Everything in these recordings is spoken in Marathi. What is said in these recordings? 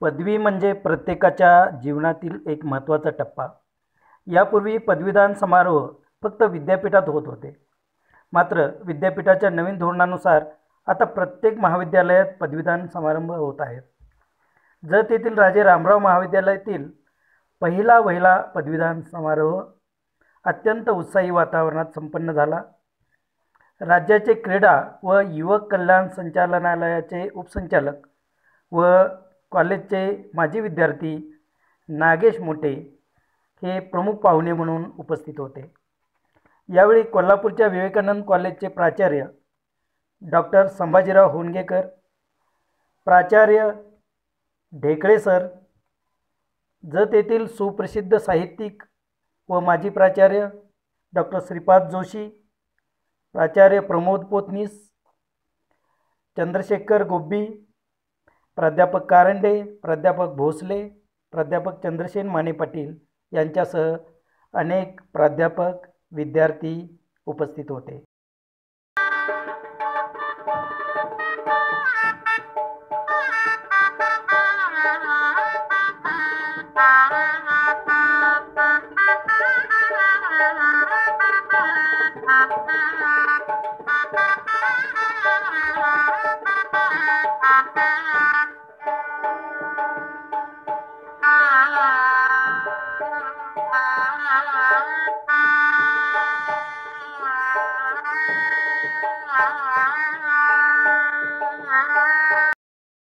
पदवी म्हणजे प्रत्येकाच्या जीवनातील एक महत्त्वाचा टप्पा. यापूर्वी पदवीदान समारोह फक्त विद्यापीठात होत होते. मात्र विद्यापीठाच्या नवीन धोरणानुसार आता प्रत्येक महाविद्यालयात पदवीदान समारंभ होत आहेत. जत येथील राजे रामराव महाविद्यालयातील पहिला पदवीदान समारोह अत्यंत उत्साही वातावरणात संपन्न झाला. राज्याचे क्रीडा व युवक कल्याण संचालनालयाचे उपसंचालक व कॉलेजचे माजी विद्यार्थी नागेश मोटे हे प्रमुख पाहुणे म्हणून उपस्थित होते. यावेळी कोल्हापूरच्या विवेकानंद कॉलेजचे प्राचार्य डॉक्टर संभाजीराव होनगेकर, प्राचार्य ढेकळे सर, जत येथील सुप्रसिद्ध साहित्यिक व माजी प्राचार्य डॉक्टर श्रीपाद जोशी, प्राचार्य प्रमोद पोतनीस, चंद्रशेखर गोब्बी, प्राध्यापक कारंडे, प्राध्यापक भोसले, प्राध्यापक चंद्रसेन माने पाटील यांच्यासह अनेक प्राध्यापक, विद्यार्थी उपस्थित होते.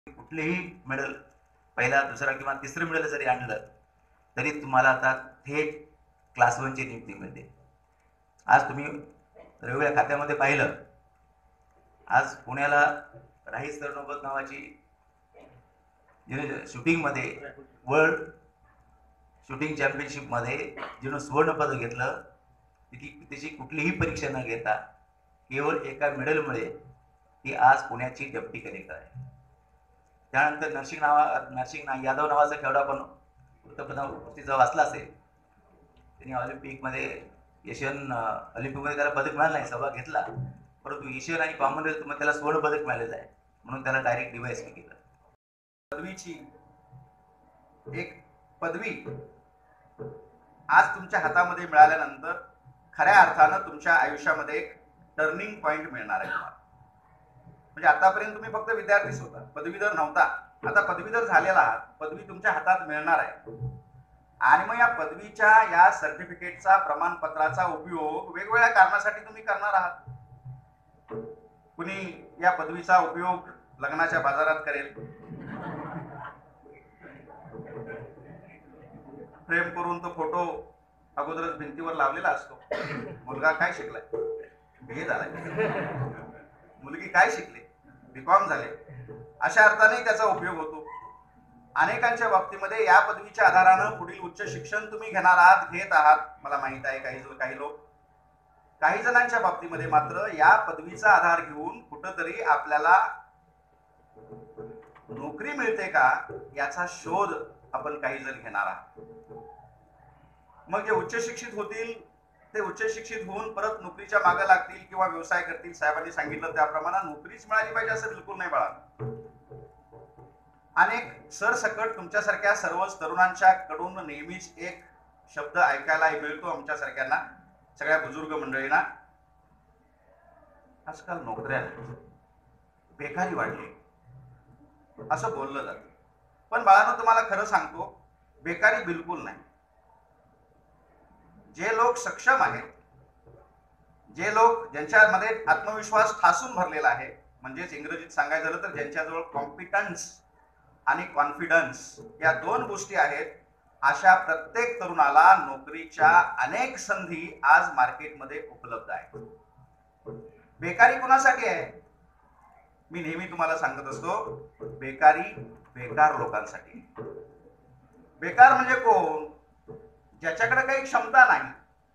कुठलेही मेडल, पहिला, दुसरा किंवा तिसरं मेडल जरी आणलं तरी तुम्हाला आता थेट क्लास 1ची नियुक्ती मिळते. आज तुम्ही रेल्वे खात्यामध्ये पाहिलं, आज पुण्याला राही सरनोबत नावाची शूटिंगमध्ये वर्ल्ड शूटिंग चॅम्पियनशिपमध्ये जिनं सुवर्ण पदक घेतलं, त्याची कुठलीही परीक्षा न घेता केवळ एका मेडलमुळे ती आज पुण्याची डेप्टी कलेक्टर आहे. त्यानंतर नरसिंग यादव नावाचा खेळाडू आपण वृत्तपत्राचा वाचला असेल. त्यांनी ऑलिम्पिकमध्ये ऑलिम्पिकमध्ये त्याला पदक मिळालं नाही, सहभाग घेतला, परंतु एशियन आणि कॉमनवेल्थमध्ये त्याला स्वर्ण पदक मिळालेलं आहे, म्हणून त्याला डायरेक्ट डिवाइस केलं. पदवीची एक पदवी आज तुमच्या हातामध्ये मिळाल्यानंतर खऱ्या अर्थानं तुमच्या आयुष्यामध्ये एक टर्निंग पॉइंट मिळणार आहे तुम्हाला. म्हणजे आतापर्यंत तुम्ही फक्त विद्यार्थीच होता, पदवीधर नव्हता. आता पदवीधर झालेला आहात, पदवी तुमच्या हातात मिळणार आहे. आणि मग या पदवीच्या या सर्टिफिकेटचा, प्रमाणपत्राचा उपयोग वेगवेगळ्या कारणासाठी तुम्ही करणार आहात. कुणी या पदवीचा उपयोग लग्नाच्या बाजारात करेल, फ्रेम करून तो फोटो अगोदरच भिंतीवर लावलेला असतो. मुलगा काय शिकलाय, BA झालाय, मुलगी काय शिकली, BCom झाले, अशा अर्थाने त्याचा उपयोग होतो. अनेकांच्या बाबतीमध्ये या पदवीच्या आधारानं पुढील उच्च शिक्षण तुम्ही घेणार आहात, घेत आहात, मला माहित आहे. काही लोक, काही जणांच्या बाबतीमध्ये मात्र या पदवीचा आधार घेऊन कुठंतरी आपल्याला नोकरी मिळते का याचा शोध आपण काही जण घेणार आहात. मग जे उच्च शिक्षित होतील ते उच्च शिक्षित होऊन परत नोकरीच्या मागे लागतील किंवा व्यवसाय करतील. साहेबांनी सांगितलं त्याप्रमाणे नोकरीच मिळाली पाहिजे असं बिलकुल नाही बाळा. अनेक सरसकट तुमच्यासारख्या सर्वच तरुणांच्या कडून नेहमीच एक शब्द ऐकायला मिळतो आमच्या सारख्यांना, सगळ्या बुजुर्ग मंडळींना, आजकाल नोकऱ्या बेकारी वाढली असं बोललं जातं. पण बाळांनो, तुम्हाला खरं सांगतो, बेकारी बिलकुल नाही. जे लोक सक्षम आहेत, जे लोक ज्यांच्यामध्ये आत्मविश्वास ठासून भरलेला आहे, म्हणजेच इंग्रजीत सांगायचं झालं तर ज्यांच्याजवळ कॉम्पिटन्स आणि कॉन्फिडन्स या दोन गोष्टी आहेत, अशा प्रत्येक तरुणाला नोकरीच्या अनेक संधी आज मार्केटमध्ये उपलब्ध आहेत. बेकारी कोणासाठी आहे? मी नेहमी तुम्हाला सांगत असतो, बेकारी बेकार लोकांसाठी. बेकार म्हणजे कोण? ज्याच्याकडे काही क्षमता नाही,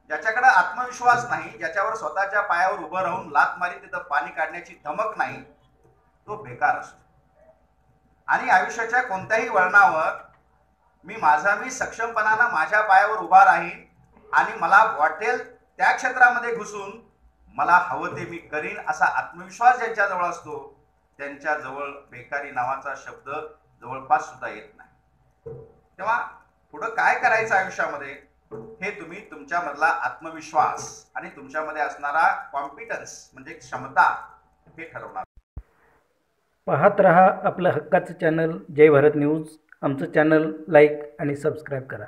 ज्याच्याकडे आत्मविश्वास नाही, ज्याच्यावर स्वतःच्या पायावर उभं राहून लात मारी तिथं पाणी काढण्याची धमक नाही, तो बेकार असतो. आणि आयुष्याच्या कोणत्याही वळणावर मी सक्षमपणानं माझ्या पायावर उभा राहीन आणि मला वाटेल त्या क्षेत्रामध्ये घुसून मला हवं ते मी करीन असा आत्मविश्वास ज्यांच्याजवळ असतो, त्यांच्याजवळ बेकारी नावाचा शब्द जवळपास सुद्धा येत नाही. तेव्हा पुढं काय करायचं आयुष्यामध्ये हे तुम्ही तुमच्यामधला आत्मविश्वास आणि तुमच्यामध्ये असणारा कॉम्पिटन्स म्हणजे क्षमता हे ठरवणार. पाहत रहा आपलं हक्काचं चॅनल जय भारत न्यूज. आमचं चॅनल लाईक आणि सबस्क्राईब करा.